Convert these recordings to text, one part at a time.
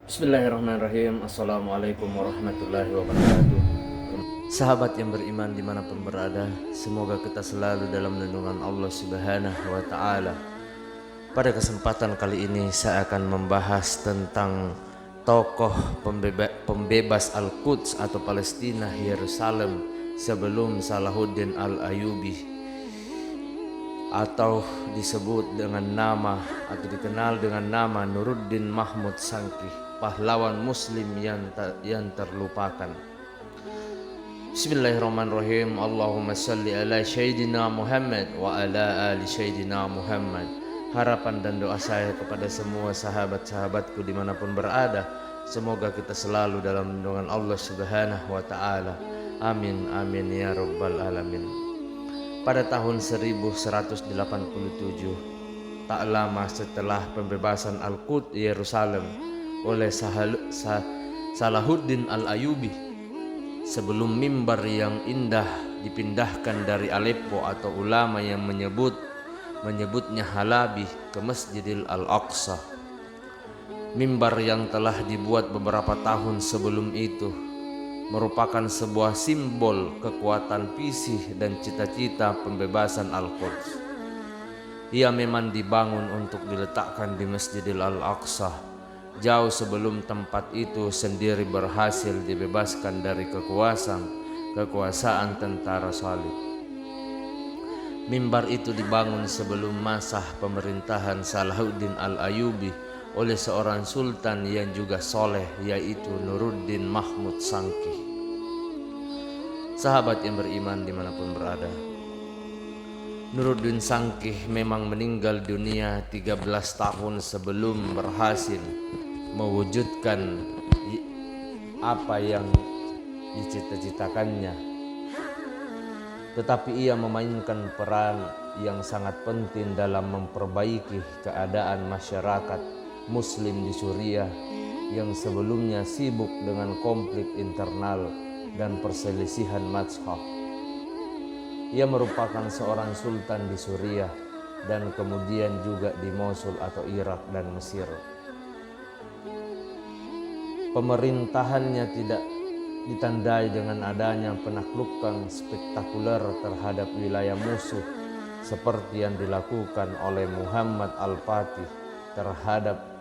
Bismillahirrahmanirrahim. Assalamualaikum warahmatullahi wabarakatuh. Sahabat yang beriman dimanapun berada, semoga kita selalu dalam lindungan Allah Subhanahu wa Ta'ala. Pada kesempatan kali ini saya akan membahas tentang tokoh pembebas Al-Quds atau Palestina, Yerusalem, sebelum Salahuddin Al-Ayyubi, atau disebut dengan nama atau dikenal dengan nama Nuruddin Mahmud Sangkih, pahlawan muslim yang terlupakan. Bismillahirrahmanirrahim. Allahumma salli ala Sayyidina Muhammad wa ala ali Sayyidina Muhammad. Harapan dan doa saya kepada semua sahabat-sahabatku dimanapun berada, semoga kita selalu dalam lindungan Allah Subhanahu wa Ta'ala. Amin amin ya rabbal alamin. Pada tahun 1187, tak lama setelah pembebasan Al-Quds Yerusalem oleh Salahuddin Al-Ayyubi, sebelum mimbar yang indah dipindahkan dari Aleppo atau ulama yang menyebutnya Halabi ke Masjidil Al-Aqsa. Mimbar yang telah dibuat beberapa tahun sebelum itu merupakan sebuah simbol kekuatan visi dan cita-cita pembebasan Al-Quds. Ia memang dibangun untuk diletakkan di Masjidil Al-Aqsa, jauh sebelum tempat itu sendiri berhasil dibebaskan dari kekuasaan tentara salib. Mimbar itu dibangun sebelum masa pemerintahan Salahuddin Al-Ayyubi oleh seorang sultan yang juga soleh, yaitu Nuruddin Mahmud Sangkih. Sahabat yang beriman dimanapun berada, Nuruddin Sangkih memang meninggal dunia 13 tahun sebelum berhasil mewujudkan apa yang dicita-citakannya. Tetapi ia memainkan peran yang sangat penting dalam memperbaiki keadaan masyarakat Muslim di Suriah yang sebelumnya sibuk dengan konflik internal dan perselisihan mazhab. Ia merupakan seorang sultan di Suriah dan kemudian juga di Mosul atau Irak dan Mesir. Pemerintahannya tidak ditandai dengan adanya penaklukan spektakuler terhadap wilayah musuh seperti yang dilakukan oleh Muhammad Al-Fatih terhadap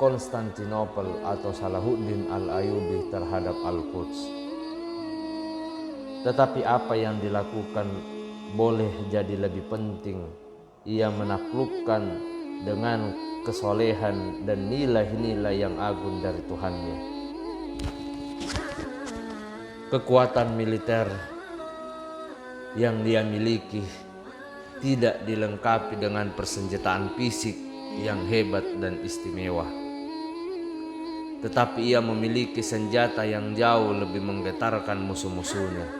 Konstantinopel atau Salahuddin Al-Ayyubi terhadap Al-Quds. Tetapi apa yang dilakukan boleh jadi lebih penting. Ia menaklukkan dengan kesolehan dan nilai-nilai yang agung dari Tuhannya. Kekuatan militer yang dia miliki tidak dilengkapi dengan persenjataan fisik yang hebat dan istimewa, tetapi ia memiliki senjata yang jauh lebih menggetarkan musuh-musuhnya,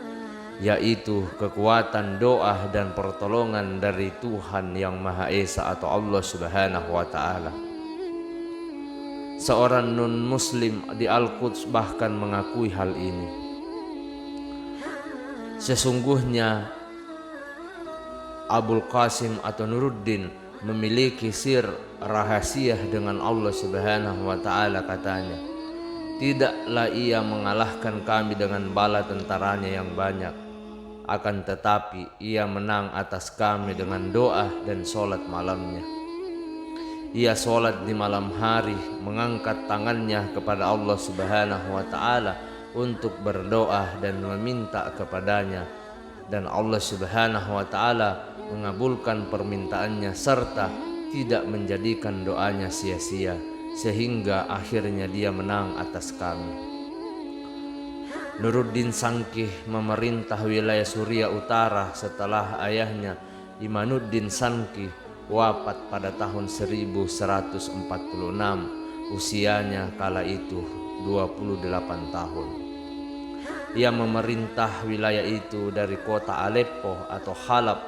yaitu kekuatan doa dan pertolongan dari Tuhan yang Maha Esa atau Allah Subhanahu wa Ta'ala. Seorang non-muslim di Al-Quds bahkan mengakui hal ini. Sesungguhnya Abul Qasim atau Nuruddin memiliki sir rahasia dengan Allah Subhanahu wa Ta'ala. Katanya, tidaklah ia mengalahkan kami dengan bala tentaranya yang banyak, akan tetapi ia menang atas kami dengan doa dan solat malamnya. Ia solat di malam hari, mengangkat tangannya kepada Allah Subhanahu wa Ta'ala untuk berdoa dan meminta kepadanya, dan Allah Subhanahu wa Ta'ala mengabulkan permintaannya serta tidak menjadikan doanya sia-sia, sehingga akhirnya dia menang atas kami. Nuruddin Sangkih memerintah wilayah Suriah Utara setelah ayahnya Imanuddin Sangkih wafat pada tahun 1146. Usianya kala itu 28 tahun. Ia memerintah wilayah itu dari kota Aleppo atau Halab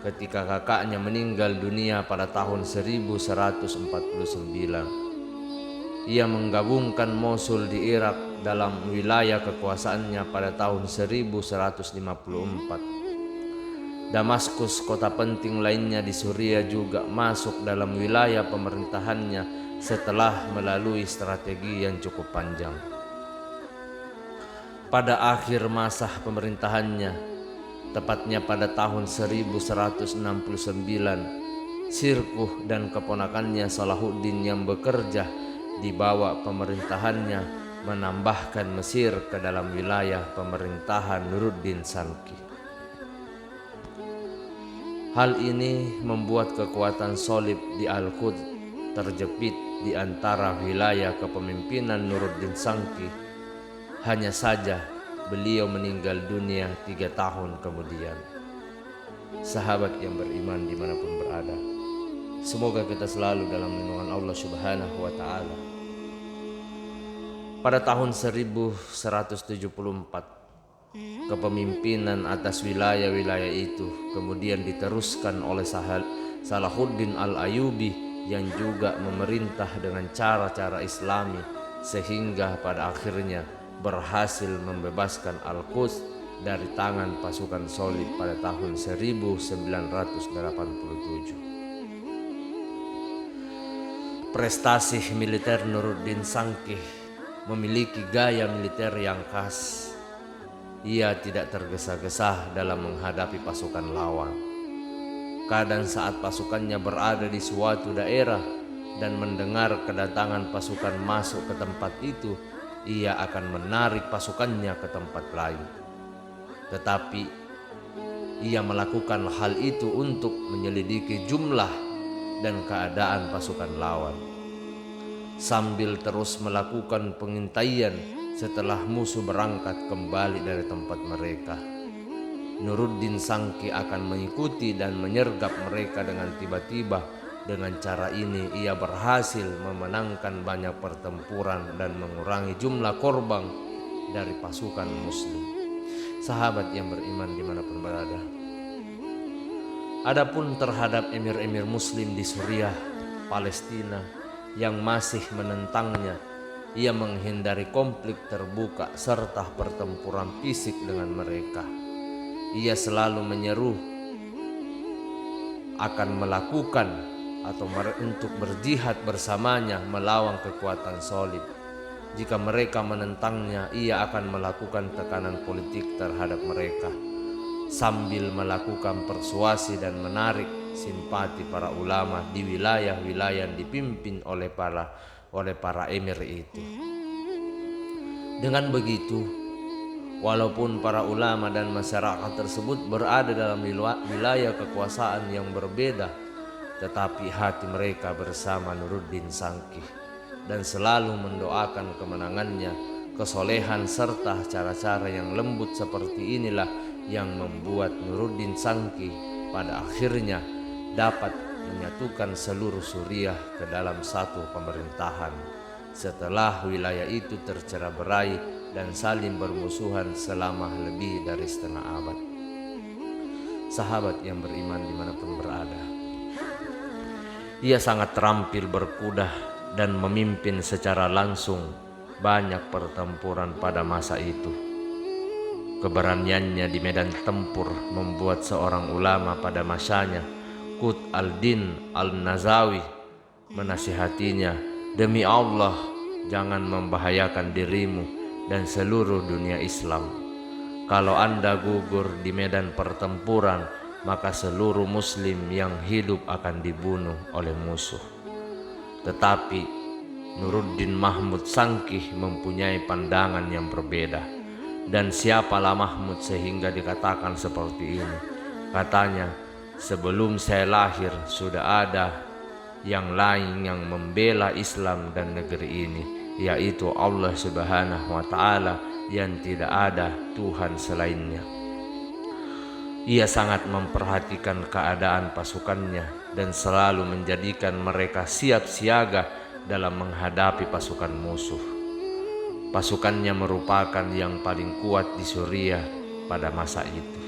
ketika kakaknya meninggal dunia pada tahun 1149. Ia menggabungkan Mosul di Irak dalam wilayah kekuasaannya pada tahun 1154. Damaskus, kota penting lainnya di Suriah, juga masuk dalam wilayah pemerintahannya setelah melalui strategi yang cukup panjang. Pada akhir masa pemerintahannya, tepatnya pada tahun 1169, Sirkuh dan keponakannya Salahuddin yang bekerja di bawah pemerintahannya menambahkan Mesir ke dalam wilayah pemerintahan Nuruddin Sanki. Hal ini membuat kekuatan Shalib di Al-Quds terjepit di antara wilayah kepemimpinan Nuruddin Sanki. Hanya saja beliau meninggal dunia 3 tahun kemudian. Sahabat yang beriman dimanapun berada, semoga kita selalu dalam lindungan Allah Subhanahu wa Ta'ala. Pada tahun 1174, kepemimpinan atas wilayah-wilayah itu kemudian diteruskan oleh Salahuddin Al-Ayyubi yang juga memerintah dengan cara-cara Islami, sehingga pada akhirnya berhasil membebaskan Al-Quds dari tangan pasukan Shalib pada tahun 1987. Prestasi militer Nuruddin Sanki memiliki gaya militer yang khas. Ia tidak tergesa-gesa dalam menghadapi pasukan lawan. Kadang saat pasukannya berada di suatu daerah dan mendengar kedatangan pasukan masuk ke tempat itu, ia akan menarik pasukannya ke tempat lain. Tetapi ia melakukan hal itu untuk menyelidiki jumlah dan keadaan pasukan lawan, sambil terus melakukan pengintaian setelah musuh berangkat kembali dari tempat mereka. Nuruddin Sanki akan mengikuti dan menyergap mereka dengan tiba-tiba. Dengan cara ini ia berhasil memenangkan banyak pertempuran dan mengurangi jumlah korban dari pasukan muslim. Sahabat yang beriman dimanapun berada, adapun terhadap emir-emir muslim di Suriah, Palestina yang masih menentangnya, ia menghindari konflik terbuka serta pertempuran fisik dengan mereka. Ia selalu menyeru akan melakukan atau untuk berjihad bersamanya melawan kekuatan Shalib. Jika mereka menentangnya, ia akan melakukan tekanan politik terhadap mereka, sambil melakukan persuasi dan menarik simpati para ulama di wilayah-wilayah yang dipimpin oleh para emir itu. Dengan begitu, walaupun para ulama dan masyarakat tersebut berada dalam wilayah kekuasaan yang berbeda, tetapi hati mereka bersama Nuruddin Sanki dan selalu mendoakan kemenangannya. Kesolehan serta cara-cara yang lembut seperti inilah yang membuat Nuruddin Sanki pada akhirnya dapat menyatukan seluruh Suriah ke dalam satu pemerintahan setelah wilayah itu tercerai-berai dan saling bermusuhan selama lebih dari setengah abad. Sahabat yang beriman dimanapun berada, ia sangat terampil berkuda dan memimpin secara langsung banyak pertempuran pada masa itu. Keberaniannya di medan tempur membuat seorang ulama pada masanya, Qutb al-Din al-Nazawi, menasihatinya, "Demi Allah, jangan membahayakan dirimu dan seluruh dunia Islam. Kalau Anda gugur di medan pertempuran, maka seluruh muslim yang hidup akan dibunuh oleh musuh." Tetapi Nuruddin Mahmud Sanki mempunyai pandangan yang berbeda. Dan siapalah Mahmud sehingga dikatakan seperti ini? Katanya, "Sebelum saya lahir sudah ada yang lain yang membela Islam dan negeri ini, yaitu Allah Subhanahu wa Ta'ala yang tidak ada Tuhan selainnya." Ia sangat memperhatikan keadaan pasukannya dan selalu menjadikan mereka siap siaga dalam menghadapi pasukan musuh. Pasukannya merupakan yang paling kuat di Suriah pada masa itu.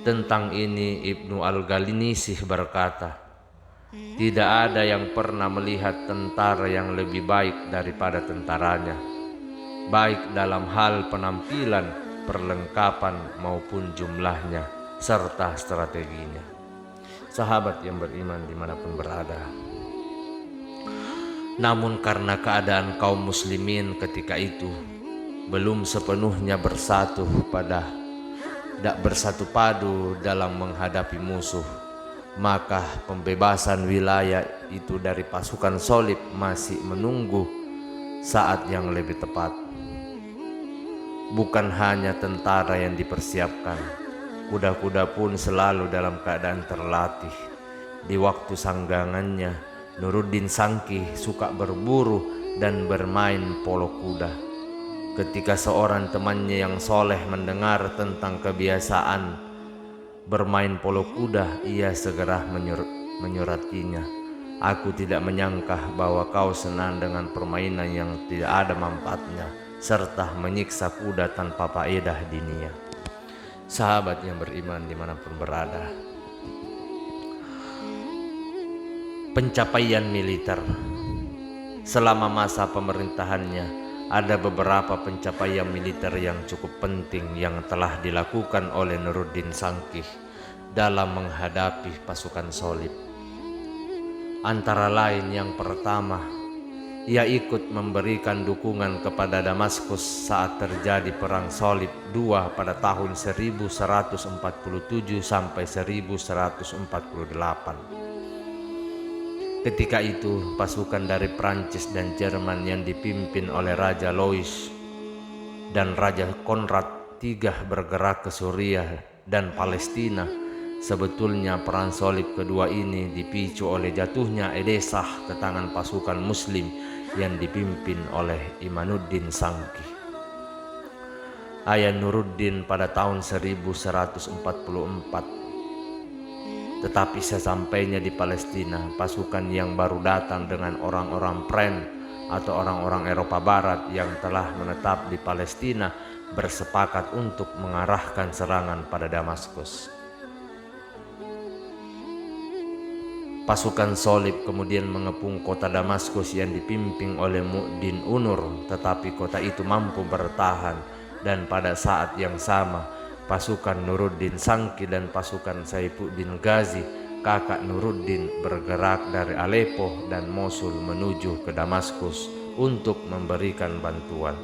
Tentang ini Ibnu Al-Ghalnisih berkata, "Tidak ada yang pernah melihat tentara yang lebih baik daripada tentaranya, baik dalam hal penampilan, perlengkapan maupun jumlahnya, serta strateginya. Sahabat yang beriman dimanapun berada, namun karena keadaan kaum muslimin ketika itu belum sepenuhnya bersatu padu dalam menghadapi musuh, maka pembebasan wilayah itu dari pasukan Shalib masih menunggu saat yang lebih tepat. Bukan hanya tentara yang dipersiapkan, kuda-kuda pun selalu dalam keadaan terlatih. Di waktu sanggangannya, Nuruddin Sangki suka berburu dan bermain polo kuda. Ketika seorang temannya yang soleh mendengar tentang kebiasaan bermain polo kuda, ia segera menyuratinya. Aku tidak menyangka bahwa kau senang dengan permainan yang tidak ada manfaatnya, serta menyiksa kuda tanpa faedah dunia. Sahabat yang beriman dimanapun berada, pencapaian militer selama masa pemerintahannya, ada beberapa pencapaian militer yang cukup penting yang telah dilakukan oleh Nuruddin Sangki dalam menghadapi pasukan Shalib. Antara lain, yang pertama, ia ikut memberikan dukungan kepada Damaskus saat terjadi perang Shalib II pada tahun 1147 sampai 1148. Ketika itu, pasukan dari Prancis dan Jerman yang dipimpin oleh Raja Louis dan Raja Konrad III bergerak ke Suriah dan Palestina. Sebetulnya perang Shalib kedua ini dipicu oleh jatuhnya Edesah ke tangan pasukan Muslim yang dipimpin oleh Imanuddin Sangki. Ayah Nuruddin pada tahun 1144. Tetapi sesampainya di Palestina, pasukan yang baru datang dengan orang-orang Pren atau orang-orang Eropa Barat yang telah menetap di Palestina bersepakat untuk mengarahkan serangan pada Damaskus. Pasukan Shalib kemudian mengepung kota Damaskus yang dipimpin oleh Mu'din Unur, tetapi kota itu mampu bertahan, dan pada saat yang sama pasukan Nuruddin Sangki dan pasukan Saifuddin Ghazi, kakak Nuruddin, bergerak dari Aleppo dan Mosul menuju ke Damaskus untuk memberikan bantuan.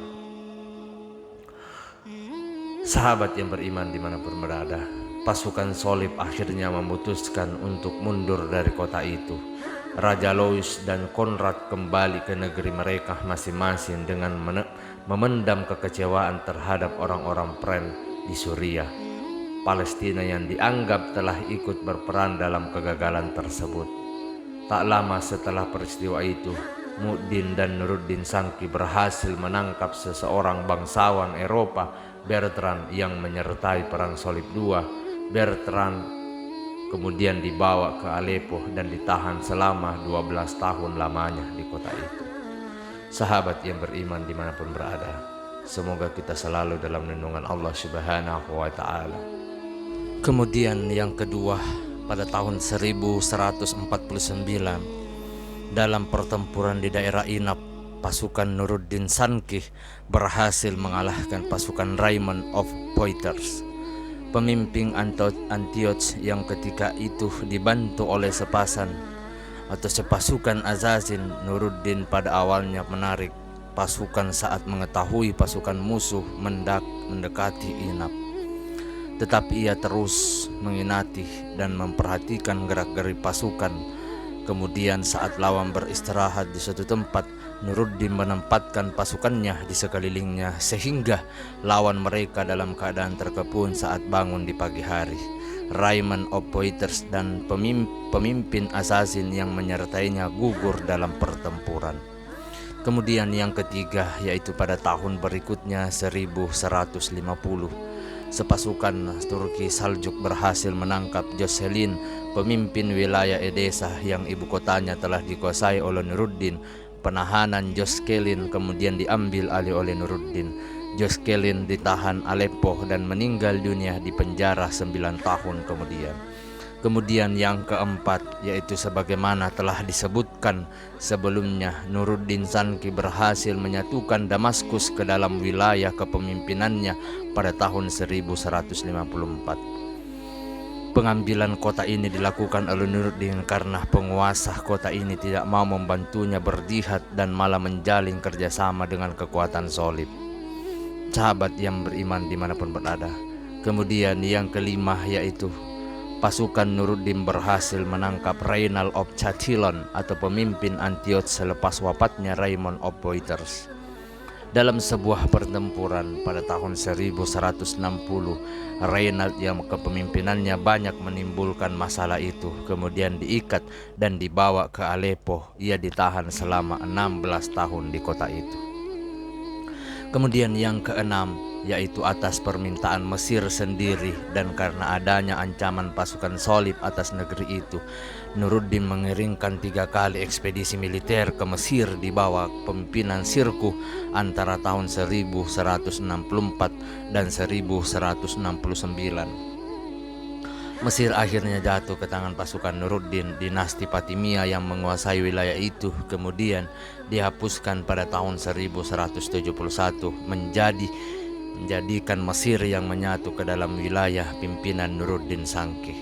Sahabat yang beriman dimanapun berada, pasukan Shalib akhirnya memutuskan untuk mundur dari kota itu. Raja Louis dan Konrad kembali ke negeri mereka masing-masing dengan memendam kekecewaan terhadap orang-orang Pren di Suriah. Palestina yang dianggap telah ikut berperan dalam kegagalan tersebut. Tak lama setelah peristiwa itu, Mu'din dan Nuruddin Sangki berhasil menangkap seseorang bangsawan Eropa, Bertrand, yang menyertai perang Shalib II. Bertrand kemudian dibawa ke Aleppo dan ditahan selama 12 tahun lamanya di kota itu. Sahabat yang beriman dimanapun berada, semoga kita selalu dalam lindungan Allah Subhanahu wa Ta'ala. Kemudian yang kedua, pada tahun 1149, dalam pertempuran di daerah Inab, pasukan Nuruddin Sangki berhasil mengalahkan pasukan Raymond of Poitiers, pemimpin Antioch yang ketika itu dibantu oleh sepasukan Azazin. Nuruddin pada awalnya menarik pasukan saat mengetahui pasukan musuh mendekati Inab, tetapi ia terus menginati dan memperhatikan gerak-gerik pasukan. Kemudian saat lawan beristirahat di suatu tempat, Nuruddin menempatkan pasukannya di sekelilingnya sehingga lawan mereka dalam keadaan terkepung saat bangun di pagi hari. Raymond of Poitiers dan pemimpin assassin yang menyertainya gugur dalam pertempuran. Kemudian yang ketiga, yaitu pada tahun berikutnya 1150, sepasukan Turki Saljuk berhasil menangkap Jocelyn, pemimpin wilayah Edessa yang ibu kotanya telah dikuasai oleh Nuruddin. Penahanan Jocelyn kemudian diambil alih oleh Nuruddin. Jocelyn ditahan Aleppo dan meninggal dunia di penjara 9 tahun kemudian. Kemudian yang keempat, yaitu sebagaimana telah disebutkan sebelumnya, Nuruddin Sangki berhasil menyatukan Damaskus ke dalam wilayah kepemimpinannya pada tahun 1154. Pengambilan kota ini dilakukan oleh Nuruddin karena penguasa kota ini tidak mau membantunya berjihad dan malah menjalin kerjasama dengan kekuatan Salib. Sahabat yang beriman dimanapun berada. Kemudian yang kelima yaitu pasukan Nuruddin berhasil menangkap Reynald of Chatillon atau pemimpin Antioch selepas wafatnya Raymond of Poitiers. Dalam sebuah pertempuran pada tahun 1160, Reynald yang kepemimpinannya banyak menimbulkan masalah itu kemudian diikat dan dibawa ke Aleppo. Ia ditahan selama 16 tahun di kota itu. Kemudian yang keenam yaitu atas permintaan Mesir sendiri dan karena adanya ancaman pasukan Salib atas negeri itu, Nuruddin mengiringkan 3 kali ekspedisi militer ke Mesir di bawah pemimpinan Sirkuh antara tahun 1164 dan 1169. Mesir akhirnya jatuh ke tangan pasukan Nuruddin. Dinasti Fatimiyah yang menguasai wilayah itu kemudian dihapuskan pada tahun 1171 menjadikan Mesir yang menyatu ke dalam wilayah pimpinan Nuruddin Sangkih.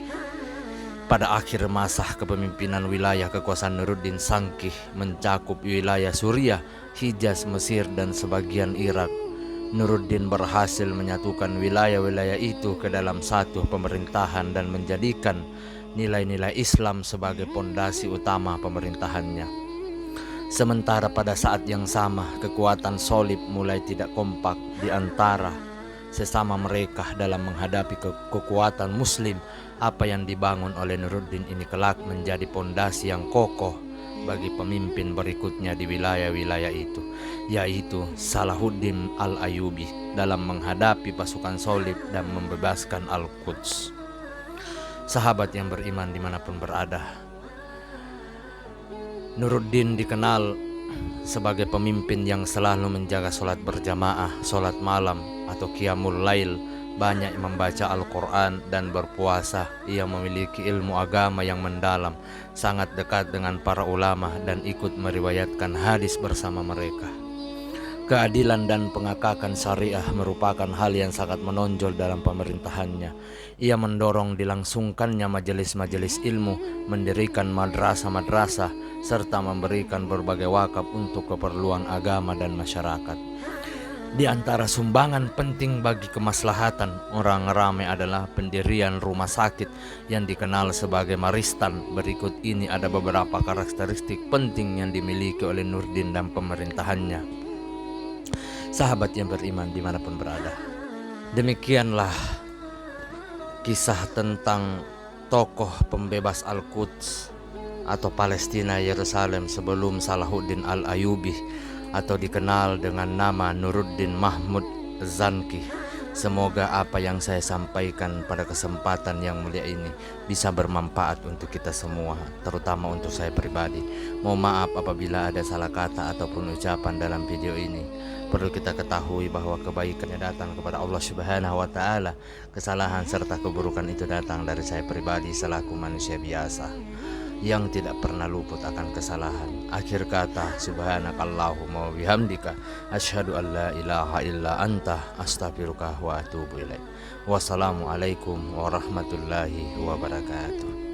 Pada akhir masa kepemimpinan wilayah kekuasaan Nuruddin Sangkih mencakup wilayah Suriah, Hijaz, Mesir dan sebagian Irak. Nuruddin berhasil menyatukan wilayah-wilayah itu ke dalam satu pemerintahan dan menjadikan nilai-nilai Islam sebagai pondasi utama pemerintahannya. Sementara pada saat yang sama kekuatan Salib mulai tidak kompak di antara sesama mereka dalam menghadapi kekuatan Muslim. Apa yang dibangun oleh Nuruddin ini kelak menjadi pondasi yang kokoh bagi pemimpin berikutnya di wilayah-wilayah itu, yaitu Salahuddin Al-Ayyubi dalam menghadapi pasukan Salib dan membebaskan Al-Quds. Sahabat yang beriman dimanapun berada, Nuruddin dikenal sebagai pemimpin yang selalu menjaga sholat berjamaah, sholat malam atau qiyamul lail, banyak membaca Al-Quran dan berpuasa. Ia memiliki ilmu agama yang mendalam, sangat dekat dengan para ulama dan ikut meriwayatkan hadis bersama mereka. Keadilan dan pengakakan syariah merupakan hal yang sangat menonjol dalam pemerintahannya. Ia mendorong dilangsungkannya majelis-majelis ilmu, mendirikan madrasah-madrasah, serta memberikan berbagai wakaf untuk keperluan agama dan masyarakat. Di antara sumbangan penting bagi kemaslahatan orang ramai adalah pendirian rumah sakit yang dikenal sebagai Maristan. Berikut ini ada beberapa karakteristik penting yang dimiliki oleh Nuruddin dan pemerintahannya. Sahabat yang beriman dimanapun berada, demikianlah kisah tentang tokoh pembebas Al-Quds atau Palestina Yerusalem sebelum Salahuddin Al-Ayyubi atau dikenal dengan nama Nuruddin Mahmud Zanki. Semoga apa yang saya sampaikan pada kesempatan yang mulia ini bisa bermanfaat untuk kita semua, terutama untuk saya pribadi. Mohon maaf apabila ada salah kata ataupun ucapan dalam video ini. Perlu kita ketahui bahwa kebaikannya datang kepada Allah Subhanahu wa Ta'ala. Kesalahan serta keburukan itu datang dari saya pribadi selaku manusia biasa yang tidak pernah luput akan kesalahan. Akhir kata, subhanakallahumma wa bihamdika asyhadu an la ilaha illa anta astaghfiruka wa atubu ilaik. Wassalamualaikum warahmatullahi wabarakatuh.